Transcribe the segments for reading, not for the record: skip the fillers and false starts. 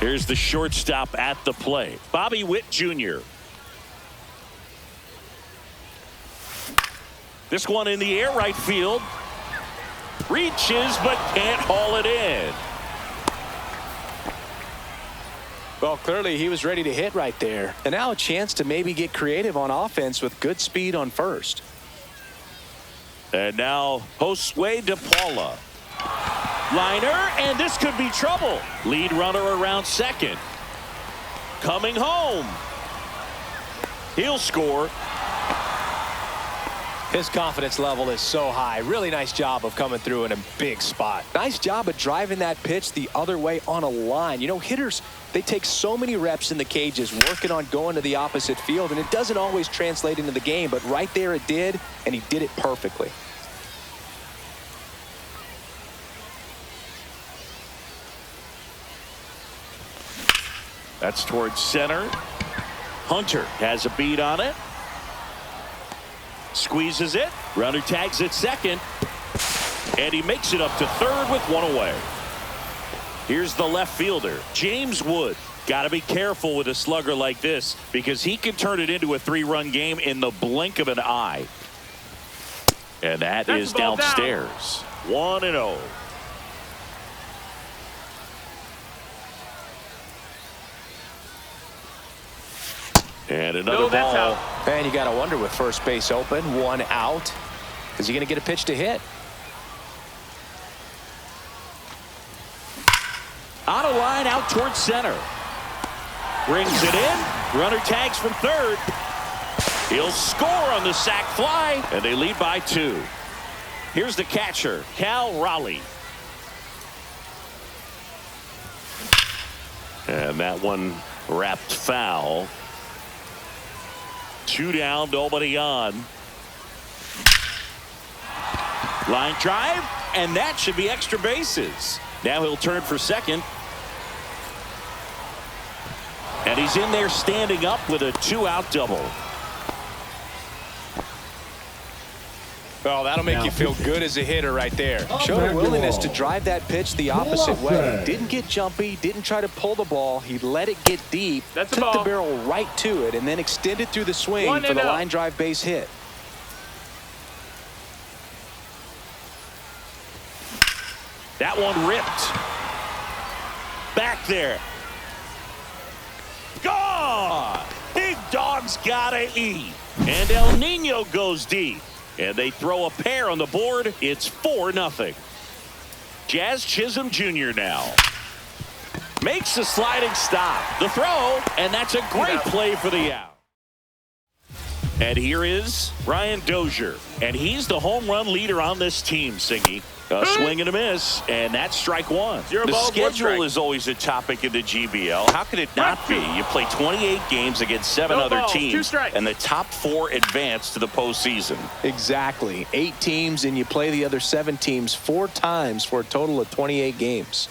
Here's the shortstop at the plate, Bobby Witt Jr. This one in the air, right field. Reaches, but can't haul it in. Well, clearly he was ready to hit right there. And now a chance to maybe get creative on offense with good speed on first. And now Josue DePaula. Liner, and this could be trouble. Lead runner around second. Coming home. He'll score. His confidence level is so high. Really nice job of coming through in a big spot. Nice job of driving that pitch the other way on a line. You know, hitters, they take so many reps in the cages working on going to the opposite field, and it doesn't always translate into the game, but right there it did, and he did it perfectly. That's towards center. Hunter has a beat on it. Squeezes it. Runner tags at second. And he makes it up to third with one away. Here's the left fielder, James Wood. Got to be careful with a slugger like this because he can turn it into a 3-run game in the blink of an eye. And that's is downstairs. 1-0. And another ball. And you got to wonder with first base open, one out. Is he going to get a pitch to hit? On a line out towards center. Brings it in. Runner tags from third. He'll score on the sac fly. And they lead by 2. Here's the catcher, Cal Raleigh. And that one wrapped foul. 2 down, nobody on. Line drive, and that should be extra bases. Now he'll turn for second. And he's in there standing up with a 2-out double. Well, that'll make you feel good as a hitter right there. Showed a willingness to drive that pitch the opposite way. Didn't get jumpy, didn't try to pull the ball. He let it get deep, took the barrel right to it, and then extended through the swing for the line drive base hit. That one ripped. Back there. Gone! Big dog's gotta eat. And El Nino goes deep. And they throw a pair on the board. It's 4-0. Jazz Chisholm Jr. now. Makes a sliding stop. The throw, and that's a great play for the out. And here is Brian Dozier. And he's the home run leader on this team, Singy. A swing and a miss, and that's strike 1. The schedule is always a topic in the GBL. How could it not be? You play 28 games against 7 other teams, and the top 4 advance to the postseason. Exactly. 8 teams, and you play the other 7 teams 4 times for a total of 28 games.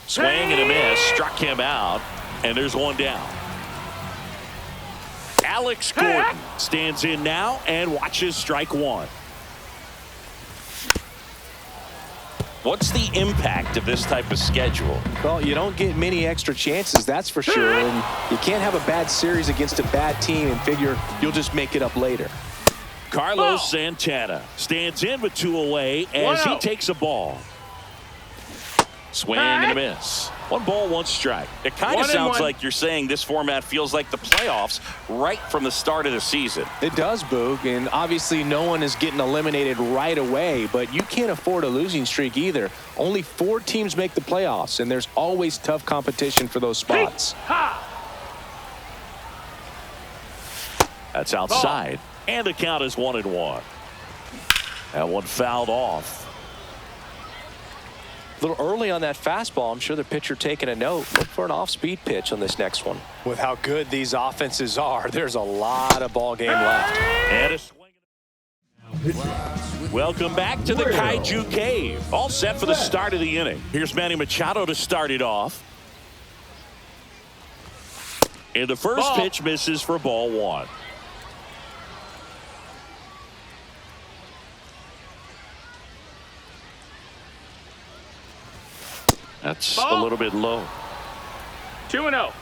Swing and a miss. Struck him out, and there's 1 down. Alex Gordon stands in now and watches strike 1. What's the impact of this type of schedule? Well, you don't get many extra chances, that's for sure. And you can't have a bad series against a bad team and figure you'll just make it up later. Carlos Santana stands in with 2 away as he takes a ball. Swing and a miss. 1 ball, 1 strike. It kind of sounds like you're saying this format feels like the playoffs right from the start of the season. It does, Boog, and obviously no one is getting eliminated right away, but you can't afford a losing streak either. Only 4 teams make the playoffs, and there's always tough competition for those spots. That's outside, and the count is 1-1. That one fouled off. A little early on that fastball. I'm sure the pitcher taking a note. Look for an off-speed pitch on this next one. With how good these offenses are, there's a lot of ball game left. And a swing. Welcome back to the Kaiju Cave. All set for the start of the inning. Here's Manny Machado to start it off. And the first pitch misses for ball 1. That's Ball. a little bit low. 2-0.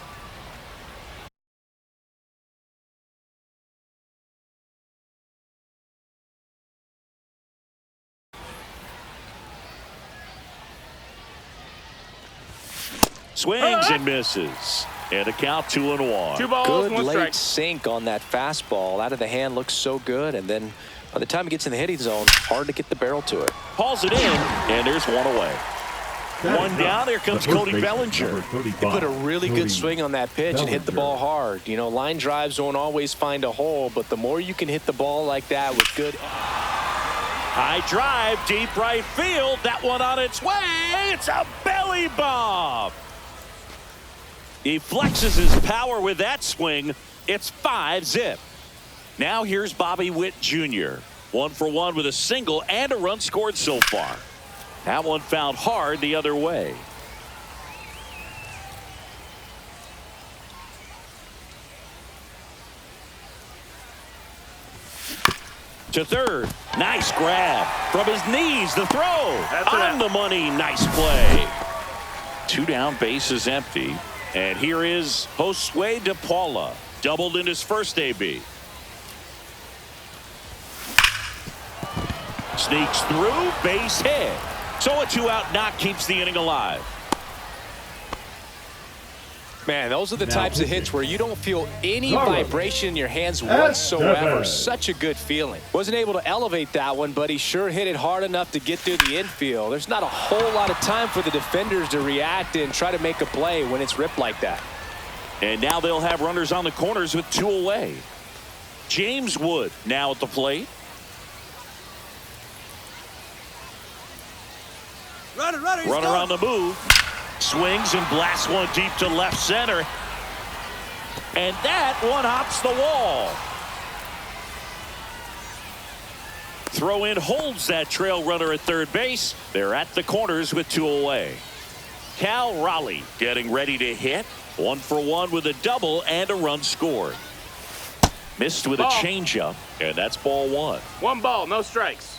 Swings and misses. And a count 2-1. 2 balls, Good 1 late strike. sink on that fastball. Out of the hand, looks so good. And then by the time it gets in the hitting zone, hard to get the barrel to it. Hauls it in, and there's one away. One down. Here comes Cody Bellinger. He put a really good swing on that pitch and hit the ball hard. You know, line drives won't always find a hole, but the more you can hit the ball like that with good. High drive, deep right field. That one on its way. It's a belly bomb. He flexes his power with that swing. It's 5-zip. Now here's Bobby Witt Jr. 1 for 1 with a single and a run scored so far. That one found hard the other way. To third. Nice grab. From his knees, the throw. On the money. Nice play. 2 down, bases empty. And here is Josue De Paula. Doubled in his first AB. Sneaks through, base hit. So a 2-out knock keeps the inning alive. Man, those are the types of hits where you don't feel any vibration in your hands whatsoever. Such a good feeling. Wasn't able to elevate that one, but he sure hit it hard enough to get through the infield. There's not a whole lot of time for the defenders to react and try to make a play when it's ripped like that. And now they'll have runners on the corners with 2 away. James Wood now at the plate. Runner on the move. Swings and blasts one deep to left center. And that one hops the wall. Throw in holds that trail runner at third base. They're at the corners with 2 away. Cal Raleigh getting ready to hit. 1 for 1 with a double and a run scored. Missed with a changeup, and that's ball 1. 1 ball, no strikes.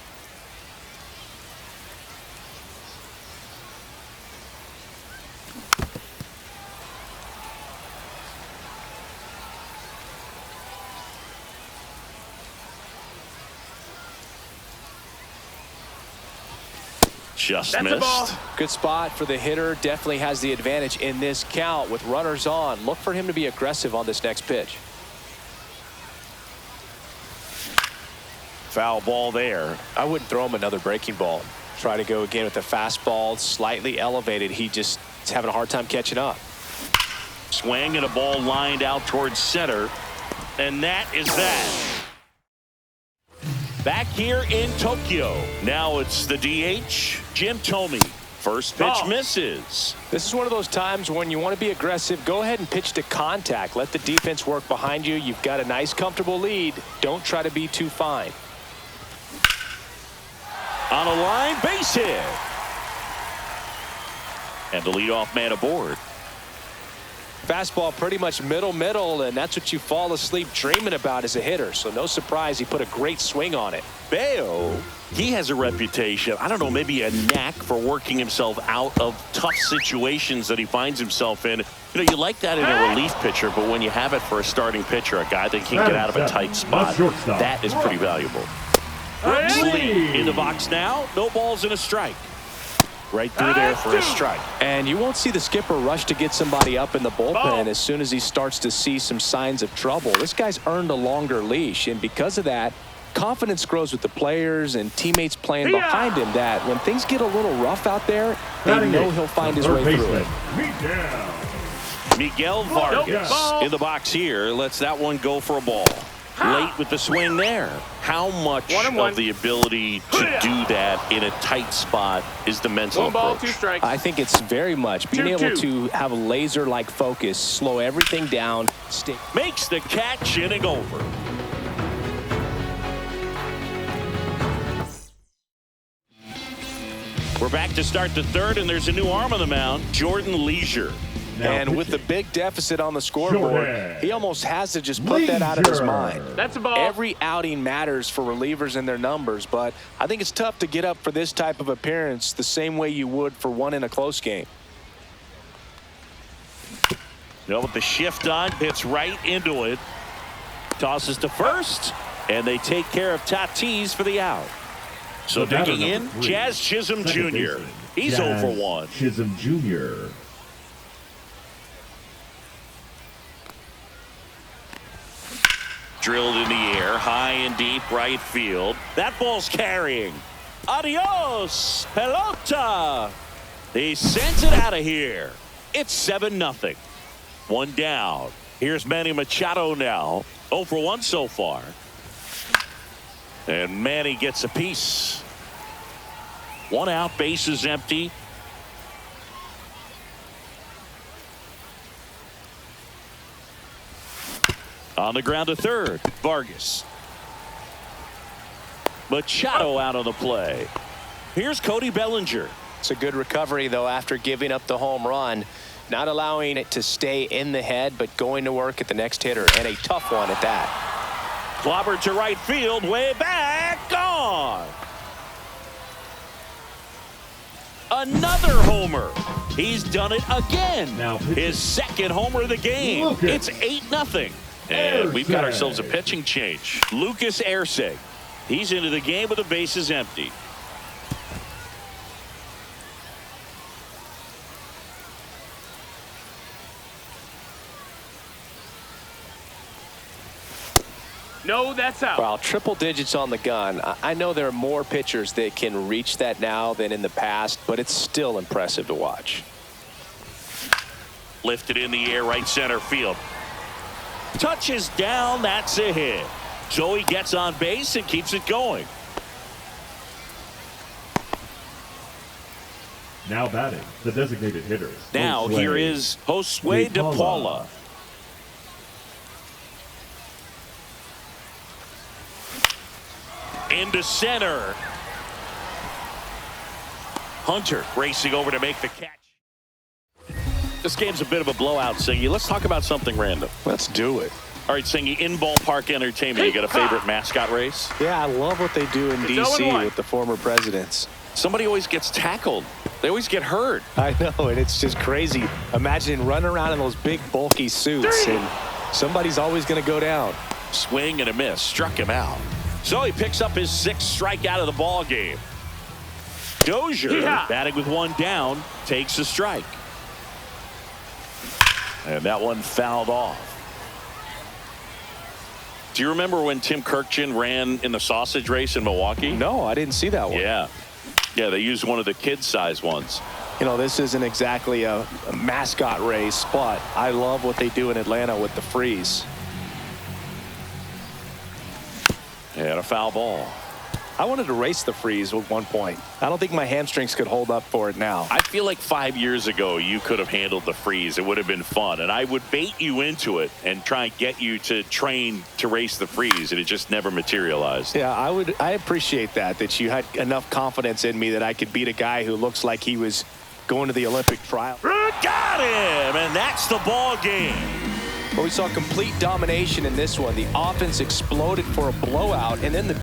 Just That's missed. a ball. Good spot for the hitter. Definitely has the advantage in this count with runners on. Look for him to be aggressive on this next pitch. Foul ball there. I wouldn't throw him another breaking ball. Try to go again with the fastball, slightly elevated. He just is having a hard time catching up. Swing and a ball lined out towards center. And that is that. Back here in Tokyo. Now it's the DH, Jim Thome. First pitch misses. This is one of those times when you want to be aggressive. Go ahead and pitch to contact. Let the defense work behind you. You've got a nice, comfortable lead. Don't try to be too fine. On a line, base hit. And the leadoff man aboard. Fastball pretty much middle, and that's what you fall asleep dreaming about as a hitter. So no surprise he put a great swing on it. Bayo, he has a reputation, I don't know, maybe a knack for working himself out of tough situations that he finds himself in. You know, you like that in a relief pitcher, but when you have it for a starting pitcher, a guy that can get out of a tight spot, that is pretty valuable. Brooks Lee in the box now. No balls and a strike. Right through there for a strike. And you won't see the skipper rush to get somebody up in the bullpen as soon as he starts to see some signs of trouble. This guy's earned a longer leash, and because of that, confidence grows with the players and teammates playing behind him, that when things get a little rough out there, they know he'll find his way through it. Miguel Vargas in the box here. Lets that one go for a ball. Late with the swing there. How much of the ability to do that in a tight spot is the mental 1 ball, approach? 2 strikes. I think it's very much being able to have a laser-like focus, slow everything down, stay. Makes the catch, inning over. We're back to start the third, and there's a new arm on the mound, Jordan Leisure. And with the big deficit on the scoreboard, he almost has to just put that out of his mind. That's a ball. Every outing matters for relievers and their numbers, but I think it's tough to get up for this type of appearance the same way you would for one in a close game. With the shift on, hits right into it. Tosses to first, and they take care of Tatis for the out. So digging in, Jazz Chisholm Jr. He's 0 for 1. Chisholm Jr. Drilled in the air, high and deep right field. That ball's carrying. Adios, pelota. He sends it out of here. It's 7-0. One down. Here's Manny Machado now. 0 for 1 so far. And Manny gets a piece. One out, base is empty. On the ground to third, Vargas. Machado out on the play. Here's Cody Bellinger. It's a good recovery, though, after giving up the home run. Not allowing it to stay in the head, but going to work at the next hitter, and a tough one at that. Clobbered to right field, way back, gone. Another homer. He's done it again. Now his second homer of the game. Lucas. It's 8-0. And we've got ourselves a pitching change. Lucas Erceg. He's into the game with the bases empty. No, that's out. Well, triple digits on the gun. I know there are more pitchers that can reach that now than in the past, but it's still impressive to watch. Lifted in the air, right center field. Touches down, that's a hit. So he gets on base and keeps it going. Now batting, the designated hitter. Now here is Josue de Paula. Into center. Hunter racing over to make the catch. This game's a bit of a blowout, Singy. Let's talk about something random. Let's do it. All right, Singy, in ballpark entertainment, you got a favorite mascot race? Yeah, I love what they do in D.C. with the former presidents. Somebody always gets tackled. They always get hurt. I know, and it's just crazy. Imagine running around in those big, bulky suits, and somebody's always going to go down. Swing and a miss. Struck him out. So he picks up his 6th strikeout of the ball game. Dozier, batting with one down, takes a strike. And that one fouled off. Do you remember when Tim Kirkjian ran in the sausage race in Milwaukee? No, I didn't see that one. Yeah. Yeah, they used one of the kid-size ones. You know, this isn't exactly a mascot race, but I love what they do in Atlanta with the freeze. And a foul ball. I wanted to race the freeze at one point. I don't think my hamstrings could hold up for it now. I feel like 5 years ago you could have handled the freeze. It would have been fun, and I would bait you into it and try and get you to train to race the freeze, and it just never materialized. Yeah, I appreciate that you had enough confidence in me that I could beat a guy who looks like he was going to the Olympic trial. Got him, and that's the ball game. Well, we saw complete domination in this one. The offense exploded for a blowout, and then the